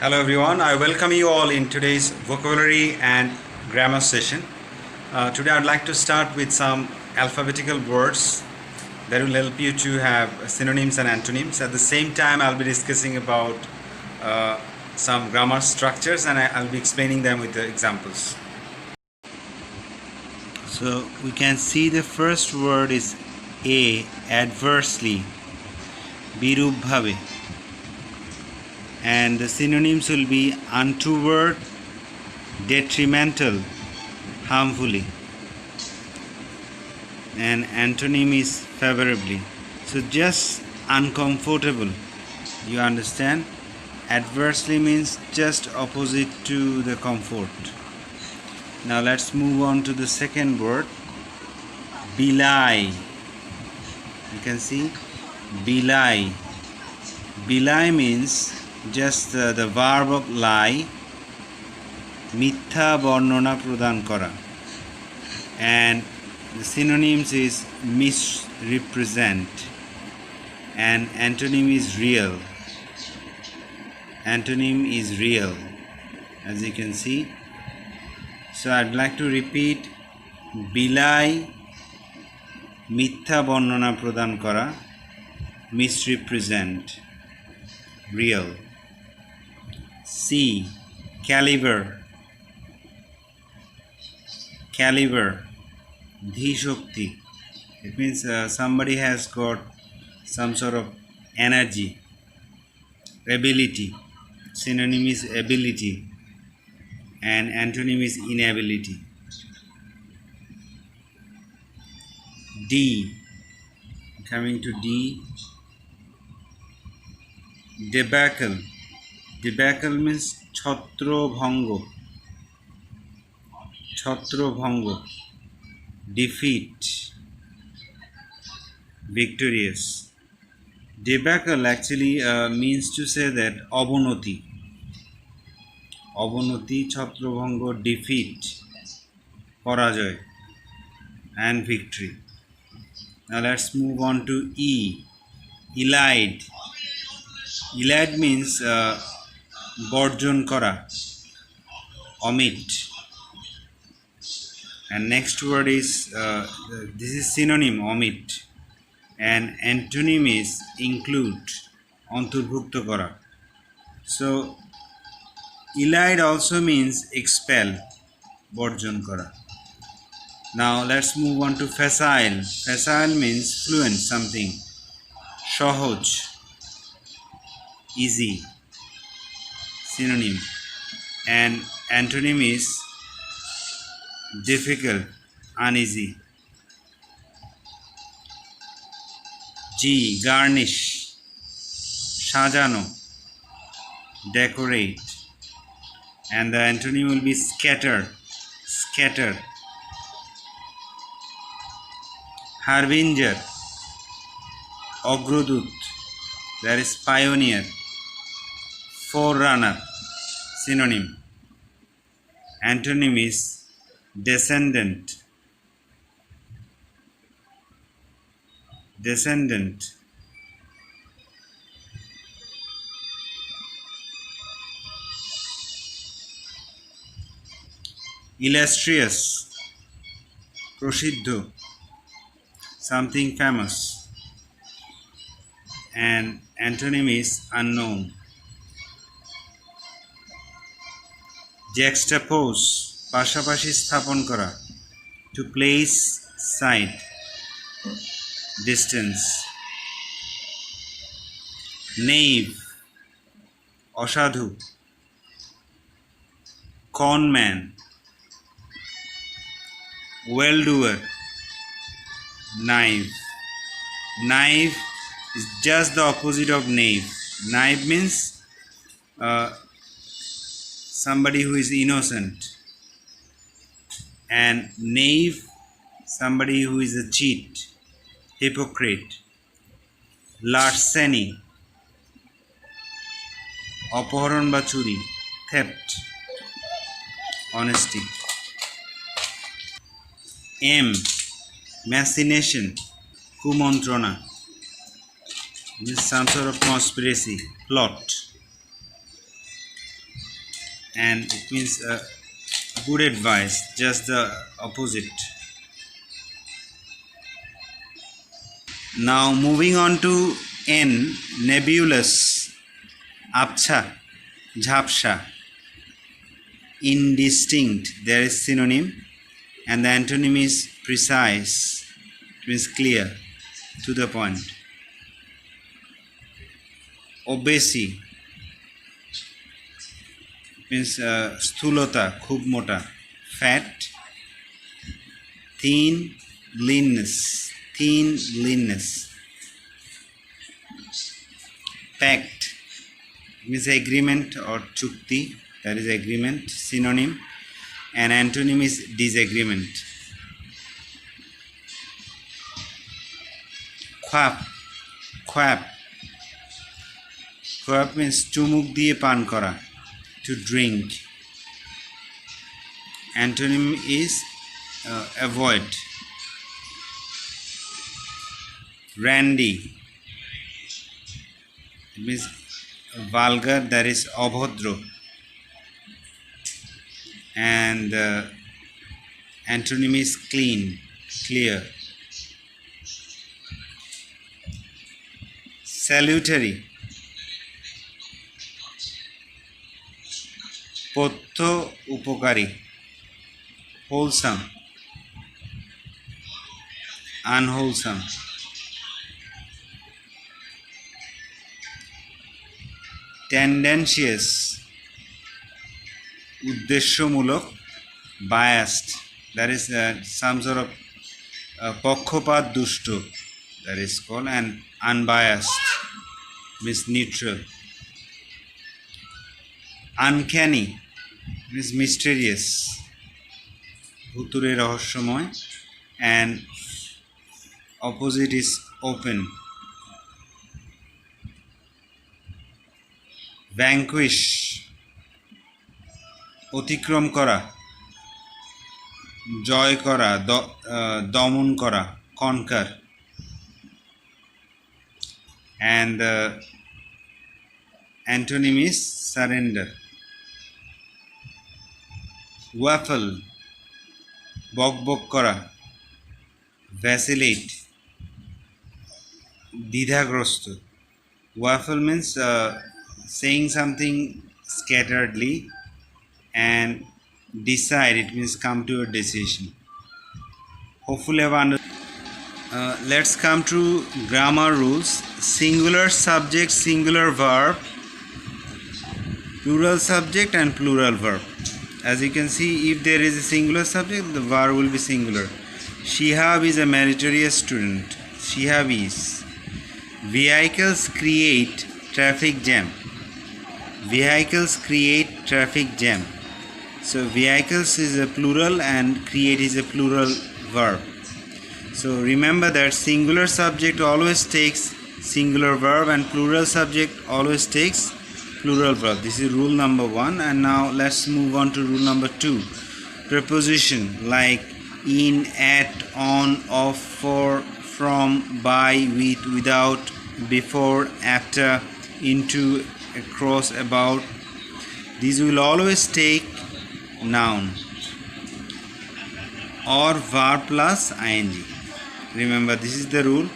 Hello everyone, I welcome you all in today's vocabulary and grammar session. Today I'd like to start with some alphabetical words that will help you to have synonyms and antonyms. At the same time, I'll be discussing about some grammar structures and I'll be explaining them with the examples. So we can see the first word is A, adversely, birubhave. And the synonyms will be untoward, detrimental, harmfully, and antonym is favorably. So just uncomfortable, you understand? Adversely means just opposite to the comfort. Now let's move on to the second word, belie. You can see belie. Belie means just the verb of lie, মিথ্যা বর্ণনা প্রদান করা, and the synonyms is misrepresent, and antonym is real. Antonym is real, as you can see. So I'd like to repeat: belie, মিথ্যা বর্ণনা প্রদান করা, misrepresent, real. C, caliber. Caliber, dhishokti. It means somebody has got some sort of energy, ability. Synonym is ability, and antonym is inability. D, coming to D, debacle. Debacle means ছত্রভঙ্গ. ছত্রভঙ্গ, defeat, victorious. Debacle actually means to say that অবনতি. অবনতি, ছত্রভঙ্গ, defeat, পরাজয়, and victory. Now let's move on to E, elide. Elide means বর্জন করা, omit. And next word is this is synonym, omit, and antonym is include, অন্তর্ভুক্ত করা. So elide also means expel, বর্জন করা. Now let's move on to facile. Facile means fluent, something, সহজ, easy, synonym, and antonym is difficult, uneasy. G, garnish, সাজানো, decorate, and the antonym will be scatter, scatter. Harbinger, অগ্রদূত, that is pioneer. Forerunner, synonym. Antonym is descendant, descendant. Illustrious, প্রসিদ্ধ, something famous, and antonym is unknown. Juxtapose, পাশাপাশি স্থাপন করা, to place side, distance. Knave, অসাধু, conman, well-doer. Knife. Knife is just the opposite of knave. Knife means somebody who is innocent, and knave, somebody who is a cheat, hypocrite. Larceny, অপহরণ বা চুরি, theft, honesty. M, machination, কুমন্ত্রণা, this is some sort of conspiracy, plot. and it means good advice, just the opposite. Now moving on to N, nebulous, abcha, jhapsha, indistinct, there is synonym, and the antonym is precise, it means clear, to the point. Obesity means sthulota, khub mota. Fat, thin, leanness, pact means agreement or chukti, that is agreement, synonym, and antonym is disagreement. Khwap means chumuk diye pan kora, to drink. Antonym is avoid. Randy, it means vulgar, that is abhodro, and antonym is clean, clear. Salutary, potho upokari, wholesome, unwholesome. Tendencies, uddeshomulok, biased, that is some sort of পক্ষপাত দুষ্ট, that is called, and unbiased means neutral. Uncanny means mysterious, ভুতুড়ে রহস্যময়, and opposite is open. Vanquish, অতিক্রম করা, জয় করা, দমন করা, conquer, and antonym is surrender. Waffle, বকবক করা, vacillate, দ্বিধাগ্রস্ত. Waffle means saying something scatteredly, and decide, it means come to a decision. Hopefully have understood. Let's come to grammar rules. Singular subject, singular verb, plural subject and plural verb. As you can see, if there is a singular subject, the verb will be singular. Shihab is a meritorious student. Shihab is. Vehicles create traffic jam. Vehicles create traffic jam. So vehicles is a plural and create is a plural verb. So remember that singular subject always takes singular verb and plural subject always takes plural verb. This is rule number 1. And now let's move on to rule number 2. Preposition like in, at, on, off, for, from, by, with, without, before, after, into, across, about. These will always take noun or verb plus ing. Remember, this is the rule.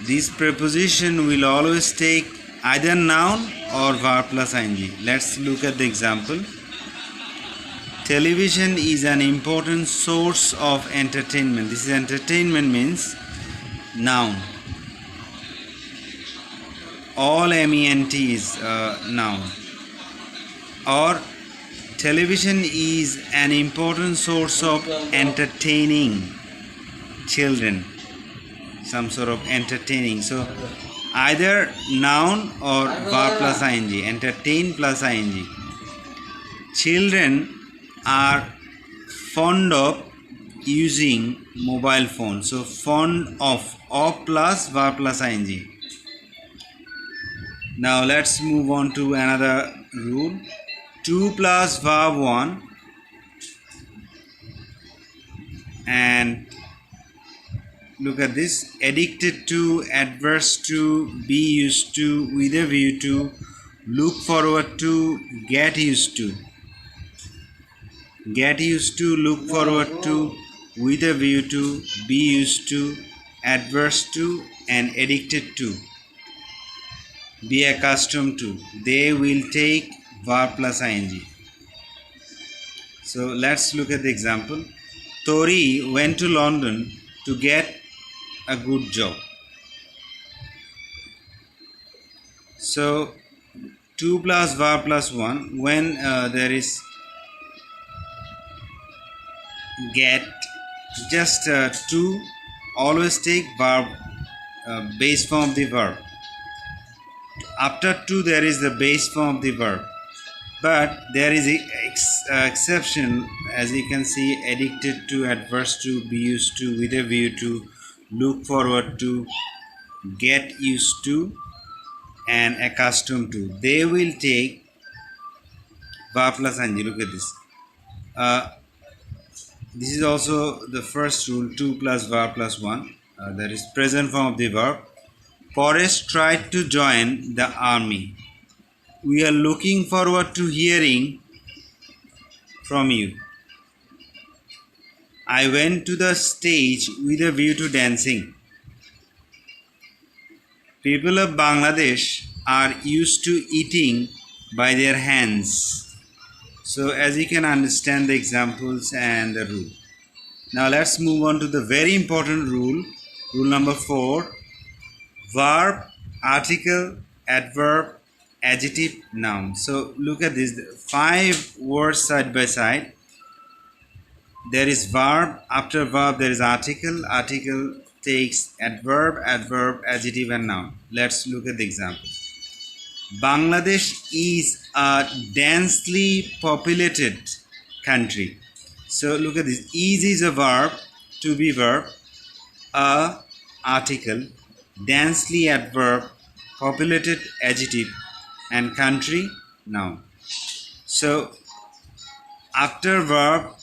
This preposition will always take either noun or verb plus ing. Let's look at the example. Television is an important source of entertainment. This is entertainment means noun. All MENT is noun. Or television is an important source of entertaining children, some sort of entertaining. So either noun or verb plus ing, entertain plus ing. Children are fond of using mobile phone. So fond of plus verb plus ing. Now let's move on to another rule. 2 plus verb 1 and look at this. Addicted to, adverse to, be used to, with a view to, look forward to, get used to. get used to, look forward to, with a view to, be used to, adverse to, and addicted to, be accustomed to. They will take, verb plus ing. So let's look at the example. Tori went to London to get a good job. So 2 plus verb plus 1. When there is get, just 2, always take verb, base form of the verb. After 2 there is the base form of the verb, but there is a exception, as you can see: addicted to, adverse to, be used to, with a view to, look forward to, get used to, and accustomed to. They will take, verb plus ing. Look at this. This is also the first rule: 2 plus verb plus 1. That is present form of the verb. Paresh tried to join the army. We are looking forward to hearing from you. I went to the stage with a view to dancing. People of Bangladesh are used to eating by their hands. So as you can understand the examples and the rule. Now let's move on to the very important rule. Rule number 4. Verb, article, adverb, adjective, noun. So look at this: 5 words side by side. There is verb, after verb there is article, article takes adverb, adverb, adjective, and noun. Let's look at the example. Bangladesh is a densely populated country. So look at this: is a verb, to be verb, a article, densely adverb, populated adjective, and country noun. So after verb,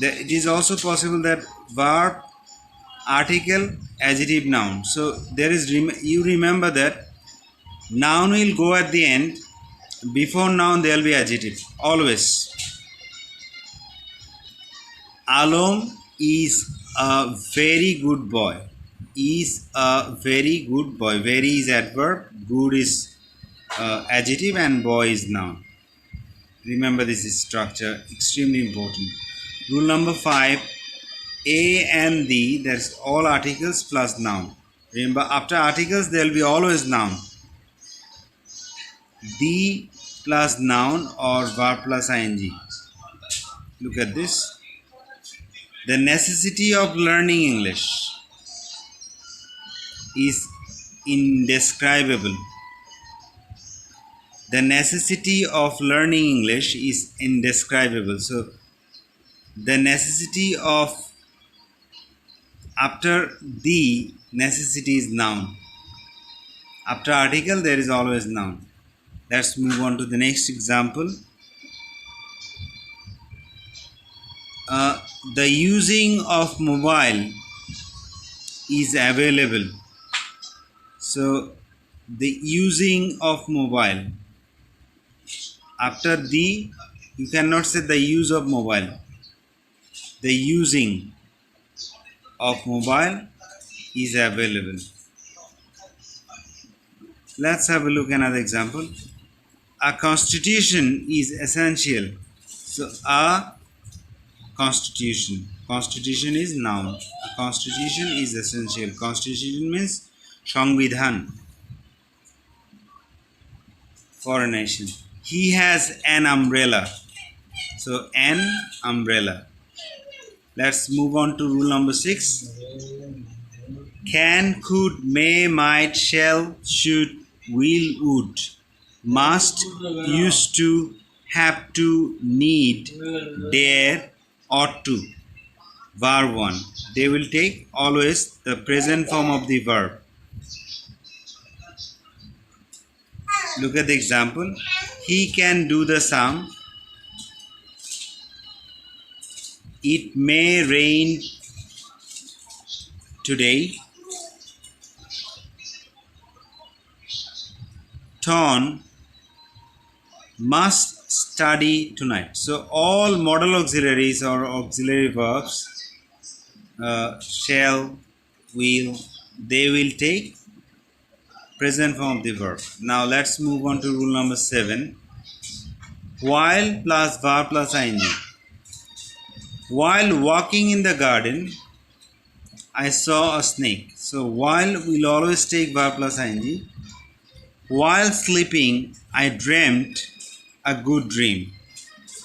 it is also possible that verb, article, adjective, noun. So there is, you remember that noun will go at the end. Before noun there will be adjective always. Alom is a very good boy. Is a very good boy. Very is adverb, good is adjective, and boy is noun. Remember, this is structure, extremely important. Rule number 5. A and the, that's all articles plus noun. Remember, after articles there will be always noun. The plus noun or verb plus ing. Look at this. The necessity of learning English is indescribable. The necessity of learning English is indescribable. So the necessity of, after the, necessity is noun. After article there is always noun. Let's move on to the next example. The using of mobile is available. So the using of mobile, after the, you cannot say the use of mobile. The using of mobile is available. Let's have a look at another example. A constitution is essential. So a constitution. Constitution is noun. A constitution is essential. Constitution means সংবিধান for a nation. He has an umbrella. So an umbrella. Let's move on to rule number 6. Can, could, may, might, shall, should, will, would, must, used to, have to, need, dare, ought to. Verb 1. They will take always the present form of the verb. Look at the example. He can do the sum. It may rain today. Tom must study tonight. So all modal auxiliaries or auxiliary verbs, shall, will, they will take present form of the verb. Now let's move on to rule number 7. While plus verb plus ing. While walking in the garden, I saw a snake. So while will always take verb plus ing. While sleeping, I dreamt a good dream.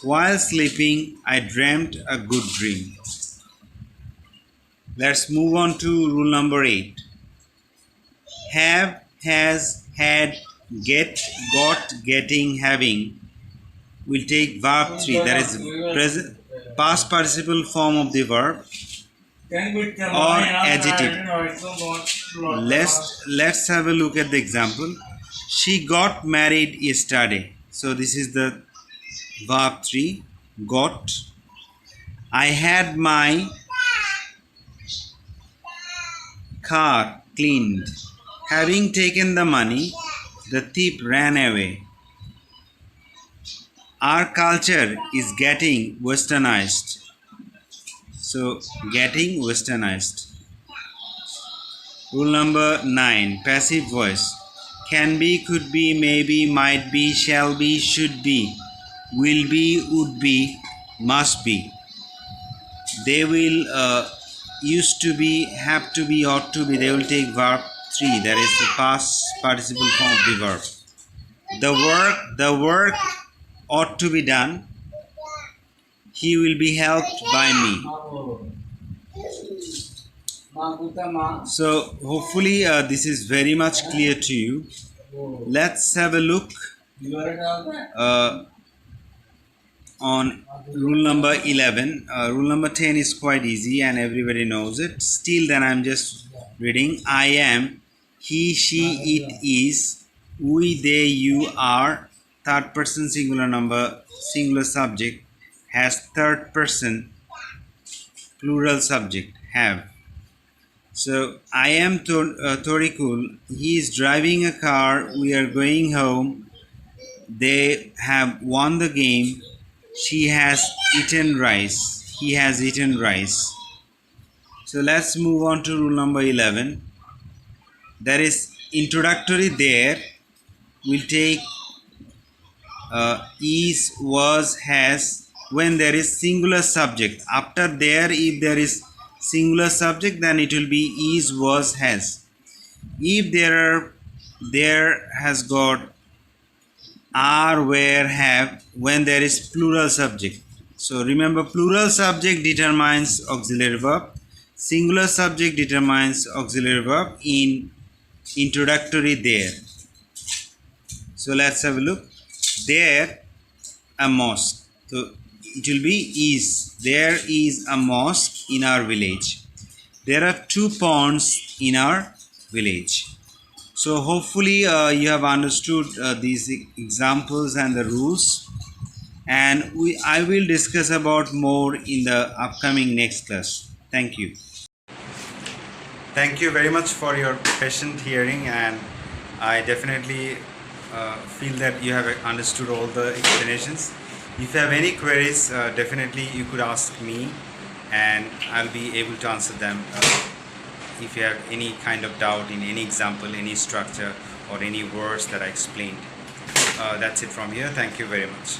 While sleeping, I dreamt a good dream. Let's move on to rule number 8. Have, has, had, get, got, getting, having will take verb 3, that is present past participle form of the verb or adjective. Let's have a look at the example. She got married yesterday. So this is the verb 3, got. I had my car cleaned. Having taken the money, the thief ran away. Our culture is getting westernized. So getting westernized. Rule number 9, passive voice. Can be, could be, maybe, might be, shall be, should be, will be, would be, must be. They will used to be, have to be, ought to be. They will take verb 3, that is the past participle form of the verb. The work ought to be done. He will be helped by me. So hopefully this is very much clear to you. Let's have a look on rule number 11. Rule number 10 is quite easy and everybody knows it. Still then I'm just reading. I am, he, she, it is, we, they, you, are, third person singular number, singular subject, has third person plural subject, have. So I am Torikul, he is driving a car, we are going home, they have won the game, she has eaten rice, he has eaten rice. So let's move on to rule number 11. There is introductory there, we'll take is, was, has when there is singular subject. After there, if there is singular subject, then it will be is, was, has. If there has got are, were, have when there is plural subject. So remember, plural subject determines auxiliary verb, singular subject determines auxiliary verb in introductory there. So let's have a look. There a mosque. So it will be is. There is a mosque in our village. There are 2 ponds in our village. So hopefully you have understood these examples and the rules, and I will discuss about more in the upcoming next class. Thank you. Thank you very much for your patient hearing, and I definitely feel that you have understood all the explanations. If you have any queries, definitely you could ask me and I'll be able to answer them. If you have any kind of doubt in any example, any structure or any words that I explained. That's it from here. Thank you very much.